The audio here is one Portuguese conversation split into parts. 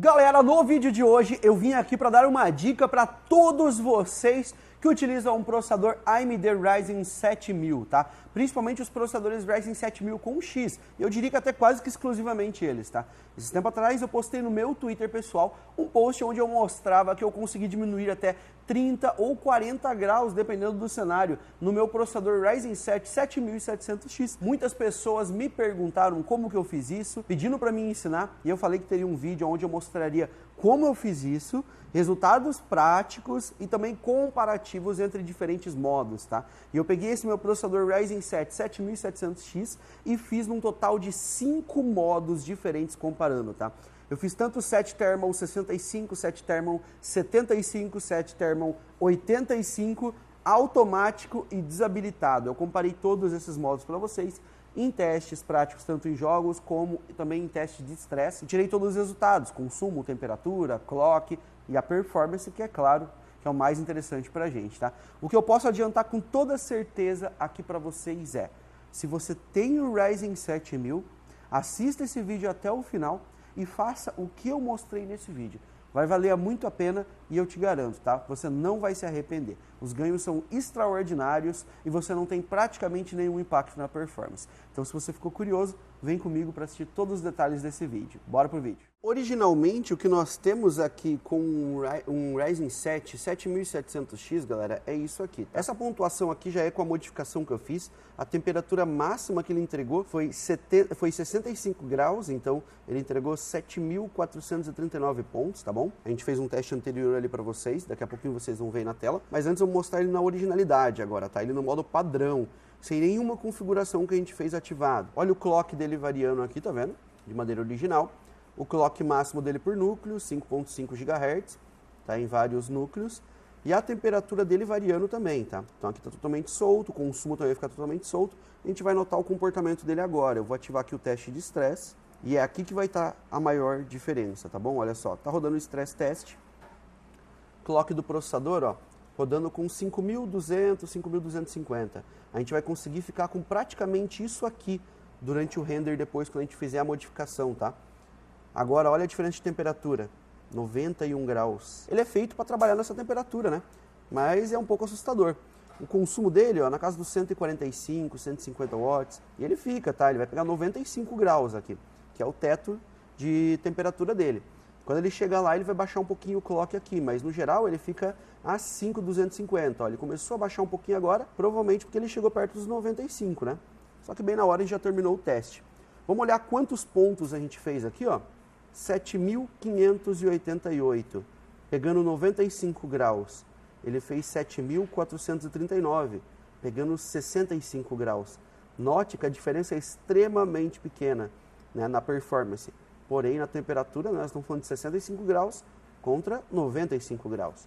Galera, no vídeo de hoje eu vim aqui para dar uma dica para todos vocês que utilizam um processador AMD Ryzen 7000, tá? Principalmente os processadores Ryzen 7000 com X. Eu diria que até quase que exclusivamente eles, tá? Esse tempo atrás eu postei no meu Twitter pessoal um post onde eu mostrava que eu consegui diminuir até 30 ou 40 graus, dependendo do cenário, no meu processador Ryzen 7 7700X. Muitas pessoas me perguntaram como que eu fiz isso, pedindo para mim ensinar, e eu falei que teria um vídeo onde eu mostraria como eu fiz isso, resultados práticos e também comparativos entre diferentes modos, tá? E eu peguei esse meu processador Ryzen 7 7700X e fiz num total de 5 modos diferentes comparando, tá? Eu fiz tanto 7 Thermal 65, 7 Thermal 75, 7 Thermal 85, automático e desabilitado. Eu comparei todos esses modos para vocês em testes práticos, tanto em jogos como também em testes de estresse. Tirei todos os resultados, consumo, temperatura, clock e a performance, que é claro, que é o mais interessante para a gente, tá? O que eu posso adiantar com toda certeza aqui para vocês é, se você tem o Ryzen 7000, assista esse vídeo até o final e faça o que eu mostrei nesse vídeo. Vai valer muito a pena e eu te garanto, tá? Você não vai se arrepender. Os ganhos são extraordinários e você não tem praticamente nenhum impacto na performance. Então, se você ficou curioso, vem comigo para assistir todos os detalhes desse vídeo. Bora pro vídeo. Originalmente, o que nós temos aqui com um Ryzen 7 7700X, galera, é isso aqui. Essa pontuação aqui já é com a modificação que eu fiz. A temperatura máxima que ele entregou foi 65 graus, então ele entregou 7.439 pontos, tá bom? A gente fez um teste anterior ali para vocês, daqui a pouquinho vocês vão ver na tela. Mas antes eu vou mostrar ele na originalidade agora, tá? Ele no modo padrão, sem nenhuma configuração que a gente fez ativado. Olha o clock dele variando aqui, tá vendo? De maneira original. O clock máximo dele por núcleo, 5.5 GHz, tá? Em vários núcleos. E a temperatura dele variando também, tá? Então aqui tá totalmente solto, o consumo também vai ficar totalmente solto. A gente vai notar o comportamento dele agora. Eu vou ativar aqui o teste de estresse. E é aqui que vai estar a maior diferença, tá bom? Olha só, tá rodando o stress test. Clock do processador, ó, rodando com 5.200, 5.250. A gente vai conseguir ficar com praticamente isso aqui durante o render depois, quando a gente fizer a modificação, tá? Agora, olha a diferença de temperatura, 91 graus. Ele é feito para trabalhar nessa temperatura, né? Mas é um pouco assustador. O consumo dele, ó, na casa dos 145, 150 watts, e ele fica, tá? Ele vai pegar 95 graus aqui, que é o teto de temperatura dele. Quando ele chegar lá, ele vai baixar um pouquinho o clock aqui, mas no geral ele fica a 5.250. Ó, ele começou a baixar um pouquinho agora, provavelmente porque ele chegou perto dos 95, né? Só que bem na hora a gente já terminou o teste. Vamos olhar quantos pontos a gente fez aqui, ó. 7.588, pegando 95 graus. Ele fez 7.439, pegando 65 graus. Note que a diferença é extremamente pequena, né, na performance. Porém, na temperatura, nós estamos falando de 65 graus contra 95 graus.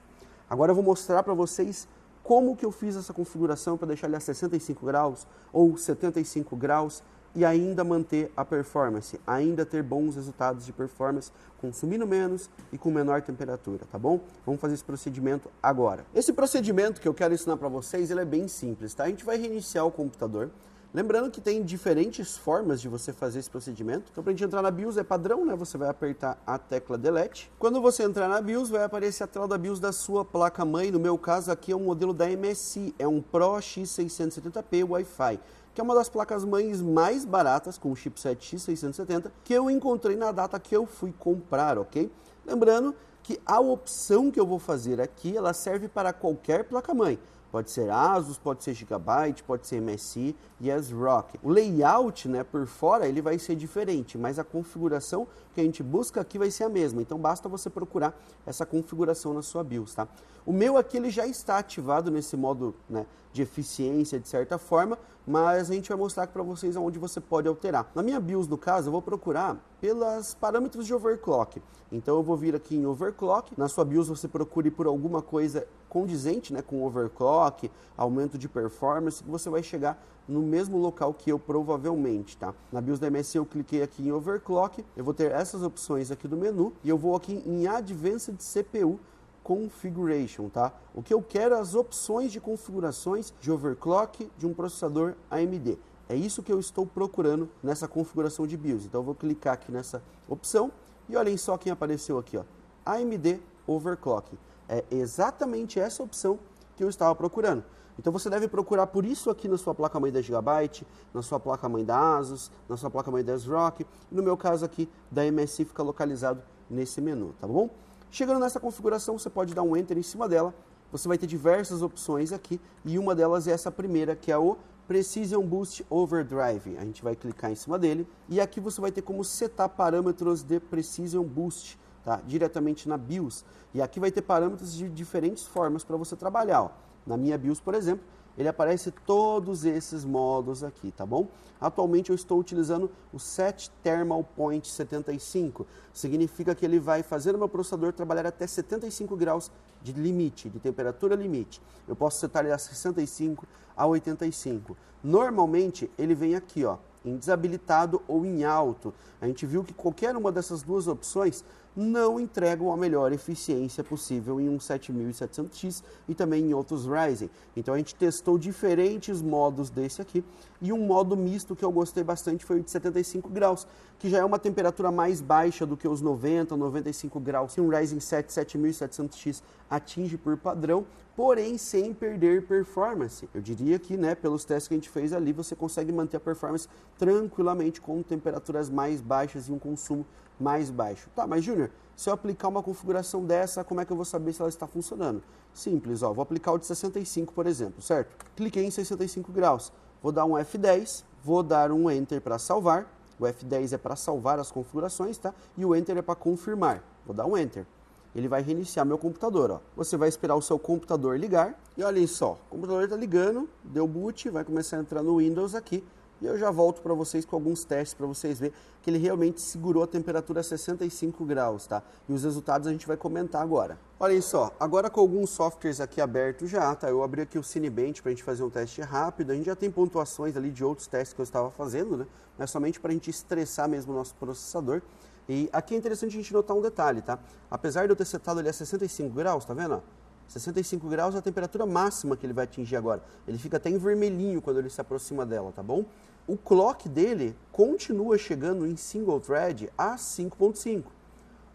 Agora eu vou mostrar para vocês como que eu fiz essa configuração para deixar ele a 65 graus ou 75 graus e ainda manter a performance, ainda ter bons resultados de performance, consumindo menos e com menor temperatura, tá bom? Vamos fazer esse procedimento agora. Esse procedimento que eu quero ensinar para vocês, ele é bem simples, tá? A gente vai reiniciar o computador. Lembrando que tem diferentes formas de você fazer esse procedimento. Então, para a gente entrar na BIOS é padrão, né? Você vai apertar a tecla Delete. Quando você entrar na BIOS, vai aparecer a tela da BIOS da sua placa-mãe. No meu caso, aqui é um modelo da MSI. É um Pro X670p Wi-Fi, que é uma das placas-mães mais baratas, com o chipset X670, que eu encontrei na data que eu fui comprar, ok? Lembrando que a opção que eu vou fazer aqui, ela serve para qualquer placa-mãe. Pode ser Asus, pode ser Gigabyte, pode ser MSI e ASRock. O layout, né, por fora, ele vai ser diferente, mas a configuração que a gente busca aqui vai ser a mesma. Então basta você procurar essa configuração na sua BIOS, tá? O meu aqui ele já está ativado nesse modo, né, de eficiência de certa forma, mas a gente vai mostrar aqui para vocês onde você pode alterar. Na minha BIOS, no caso, eu vou procurar pelos parâmetros de overclock. Então eu vou vir aqui em overclock. Na sua BIOS você procure por alguma coisa condizente, né, com overclock, aumento de performance, que você vai chegar no mesmo local que eu provavelmente, tá? Na BIOS da MSI eu cliquei aqui em overclock, eu vou ter essas opções aqui do menu e eu vou aqui em Advanced CPU Configuration, tá? O que eu quero é as opções de configurações de overclock de um processador AMD. É isso que eu estou procurando nessa configuração de BIOS. Então eu vou clicar aqui nessa opção E olhem só quem apareceu aqui, ó, AMD Overclock. É exatamente essa opção que eu estava procurando. Então você deve procurar por isso aqui na sua placa-mãe da Gigabyte, na sua placa-mãe da Asus, na sua placa-mãe da ASRock, e no meu caso aqui da MSI fica localizado nesse menu, tá bom? Chegando nessa configuração, você pode dar um Enter em cima dela, você vai ter diversas opções aqui, e uma delas é essa primeira, que é o Precision Boost Overdrive. A gente vai clicar em cima dele, e aqui você vai ter como setar parâmetros de Precision Boost, tá? Diretamente na BIOS. E aqui vai ter parâmetros de diferentes formas para você trabalhar, ó. Na minha BIOS, por exemplo, ele aparece todos esses modos aqui, tá bom? Atualmente eu estou utilizando o Set Thermal Point 75. Significa que ele vai fazer o meu processador trabalhar até 75 graus de limite, de temperatura limite. Eu posso setar ele a 65 a 85. Normalmente ele vem aqui, ó, em desabilitado ou em alto. A gente viu que qualquer uma dessas duas opções não entregam a melhor eficiência possível em um 7700X e também em outros Ryzen. Então a gente testou diferentes modos desse aqui e um modo misto que eu gostei bastante foi o de 75 graus, que já é uma temperatura mais baixa do que os 90, 95 graus que um Ryzen 7 7700X atinge por padrão, porém sem perder performance. Eu diria que, né, pelos testes que a gente fez ali, você consegue manter a performance tranquilamente com temperaturas mais baixas e um consumo mais baixo. Tá, mas Júnior, se eu aplicar uma configuração dessa, como é que eu vou saber se ela está funcionando? Simples, ó, vou aplicar o de 65, por exemplo, certo? Cliquei em 65 graus, vou dar um F10, vou dar um Enter para salvar, o F10 é para salvar as configurações, tá? E o Enter é para confirmar, vou dar um Enter. Ele vai reiniciar meu computador, ó. Você vai esperar o seu computador ligar, e olhem só, o computador está ligando, deu boot, vai começar a entrar no Windows aqui, e eu já volto para vocês com alguns testes para vocês verem que ele realmente segurou a temperatura a 65 graus, tá? E os resultados a gente vai comentar agora. Olhem só, agora com alguns softwares aqui abertos já, tá? Eu abri aqui o Cinebench para a gente fazer um teste rápido. A gente já tem pontuações ali de outros testes que eu estava fazendo, né? Mas somente para a gente estressar mesmo o nosso processador. E aqui é interessante a gente notar um detalhe, tá? Apesar de eu ter setado ele a 65 graus, tá vendo? 65 graus é a temperatura máxima que ele vai atingir agora. Ele fica até em vermelhinho quando ele se aproxima dela, tá bom? O clock dele continua chegando em single thread a 5.5.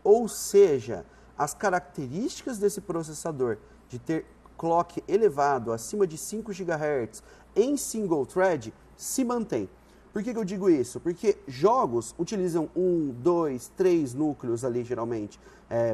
Ou seja, as características desse processador de ter clock elevado acima de 5 GHz em single thread se mantém. Por que eu digo isso? Porque jogos utilizam 1, 2, 3 núcleos ali geralmente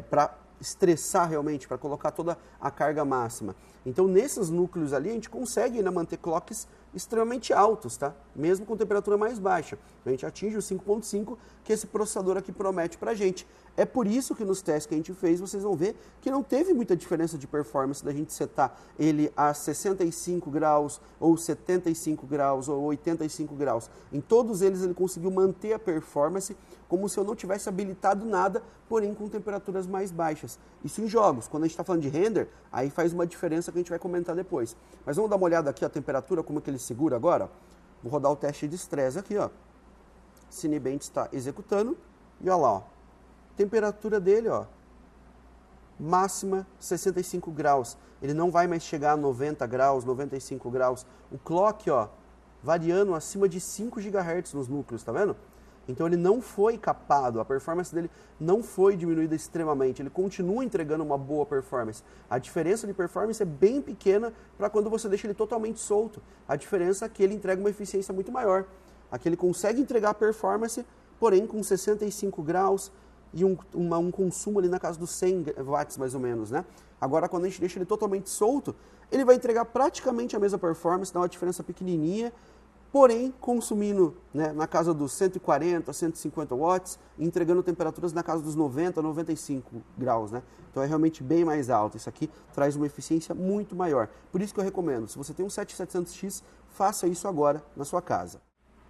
para estressar realmente, para colocar toda a carga máxima. Então nesses núcleos ali a gente consegue ainda manter clocks extremamente altos, tá? Mesmo com temperatura mais baixa. A gente atinge o 5.5 que esse processador aqui promete pra gente. É por isso que nos testes que a gente fez, vocês vão ver que não teve muita diferença de performance da gente setar ele a 65 graus, ou 75 graus, ou 85 graus. Em todos eles ele conseguiu manter a performance como se eu não tivesse habilitado nada, porém com temperaturas mais baixas. Isso em jogos. Quando a gente está falando de render, aí faz uma diferença que a gente vai comentar depois. Mas vamos dar uma olhada aqui a temperatura, como é que ele segura agora. Vou rodar o teste de estresse aqui, ó. Cinebench está executando e olha lá, ó. Temperatura dele, ó, máxima 65 graus. Ele não vai mais chegar a 90 graus, 95 graus. O clock, ó, variando acima de 5 GHz nos núcleos, tá vendo? Então ele não foi capado, a performance dele não foi diminuída extremamente, ele continua entregando uma boa performance. A diferença de performance é bem pequena para quando você deixa ele totalmente solto. A diferença é que ele entrega uma eficiência muito maior. Aqui ele consegue entregar performance, porém com 65 graus e um consumo ali na casa dos 100 watts mais ou menos, né? Agora quando a gente deixa ele totalmente solto, ele vai entregar praticamente a mesma performance, dá uma diferença pequenininha, porém consumindo, né, na casa dos 140, 150 watts, entregando temperaturas na casa dos 90, 95 graus, né? Então é realmente bem mais alto. Isso aqui traz uma eficiência muito maior. Por isso que eu recomendo, se você tem um 7700X, faça isso agora na sua casa.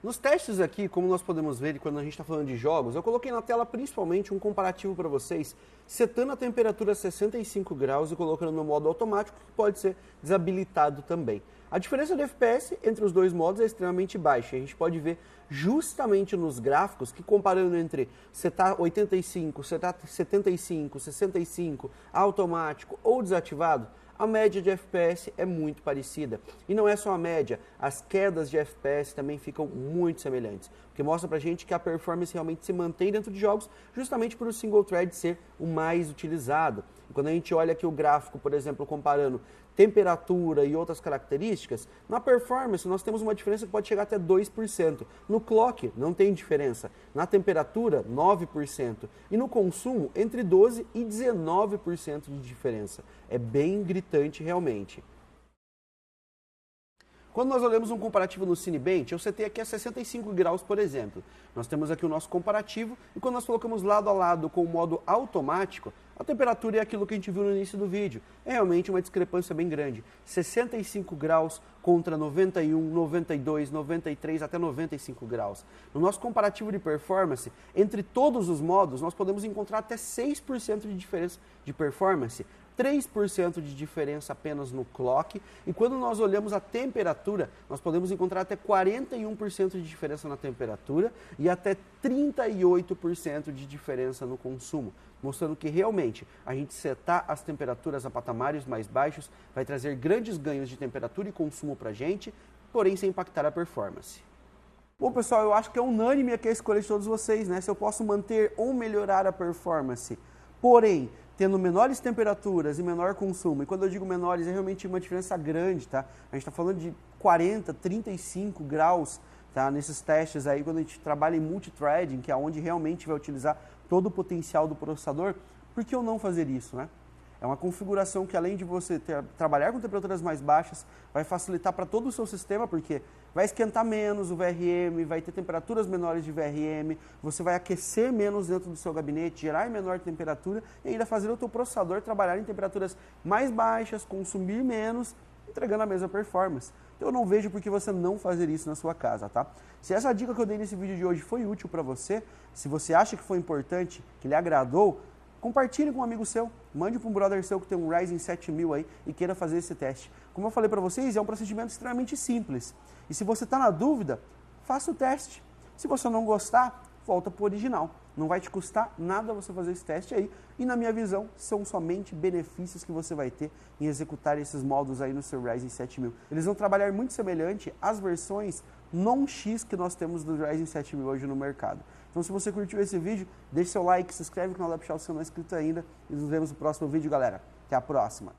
Nos testes aqui, como nós podemos ver, quando a gente está falando de jogos, eu coloquei na tela principalmente um comparativo para vocês, setando a temperatura a 65 graus e colocando no modo automático, que pode ser desabilitado também. A diferença de FPS entre os dois modos é extremamente baixa. A gente pode ver justamente nos gráficos que comparando entre setar 85, setar 75, 65, automático ou desativado, a média de FPS é muito parecida. E não é só a média, as quedas de FPS também ficam muito semelhantes. que mostra pra gente que a performance realmente se mantém dentro de jogos, justamente por o single thread ser o mais utilizado. E quando a gente olha aqui o gráfico, por exemplo, comparando temperatura e outras características, na performance nós temos uma diferença que pode chegar até 2%. No clock não tem diferença. Na temperatura, 9%. E no consumo, entre 12% e 19% de diferença. É bem gritante realmente. Quando nós olhamos um comparativo no Cinebench, eu setei aqui a 65 graus, por exemplo. Nós temos aqui o nosso comparativo e quando nós colocamos lado a lado com o modo automático, a temperatura é aquilo que a gente viu no início do vídeo. É realmente uma discrepância bem grande. 65 graus contra 91, 92, 93, até 95 graus. No nosso comparativo de performance, entre todos os modos, nós podemos encontrar até 6% de diferença de performance. 3% de diferença apenas no clock, e quando nós olhamos a temperatura, nós podemos encontrar até 41% de diferença na temperatura e até 38% de diferença no consumo, mostrando que realmente a gente setar as temperaturas a patamares mais baixos vai trazer grandes ganhos de temperatura e consumo para a gente, porém sem impactar a performance. Bom, pessoal, eu acho que é unânime aqui a escolha de todos vocês, né? Se eu posso manter ou melhorar a performance, porém tendo menores temperaturas e menor consumo, e quando eu digo menores é realmente uma diferença grande, tá? A gente está falando de 40, 35 graus, tá? Nesses testes aí, quando a gente trabalha em multithreading, que é onde realmente vai utilizar todo o potencial do processador, por que eu não fazer isso, né? É uma configuração que além de você trabalhar com temperaturas mais baixas, vai facilitar para todo o seu sistema, porque vai esquentar menos o VRM, vai ter temperaturas menores de VRM, você vai aquecer menos dentro do seu gabinete, gerar menor temperatura e ainda fazer o teu processador trabalhar em temperaturas mais baixas, consumir menos, entregando a mesma performance. Então eu não vejo por que você não fazer isso na sua casa, tá? Se essa dica que eu dei nesse vídeo de hoje foi útil para você, se você acha que foi importante, que lhe agradou, compartilhe com um amigo seu, mande para um brother seu que tem um Ryzen 7000 aí e queira fazer esse teste. Como eu falei para vocês, é um procedimento extremamente simples. E se você está na dúvida, faça o teste. Se você não gostar, volta para o original. Não vai te custar nada você fazer esse teste aí. E na minha visão, são somente benefícios que você vai ter em executar esses modos aí no seu Ryzen 7000. Eles vão trabalhar muito semelhante às versões non-X que nós temos do Ryzen 7000 hoje no mercado. Então se você curtiu esse vídeo, deixe seu like, se inscreve no canal da Pichal se não é inscrito ainda e nos vemos no próximo vídeo, galera. Até a próxima!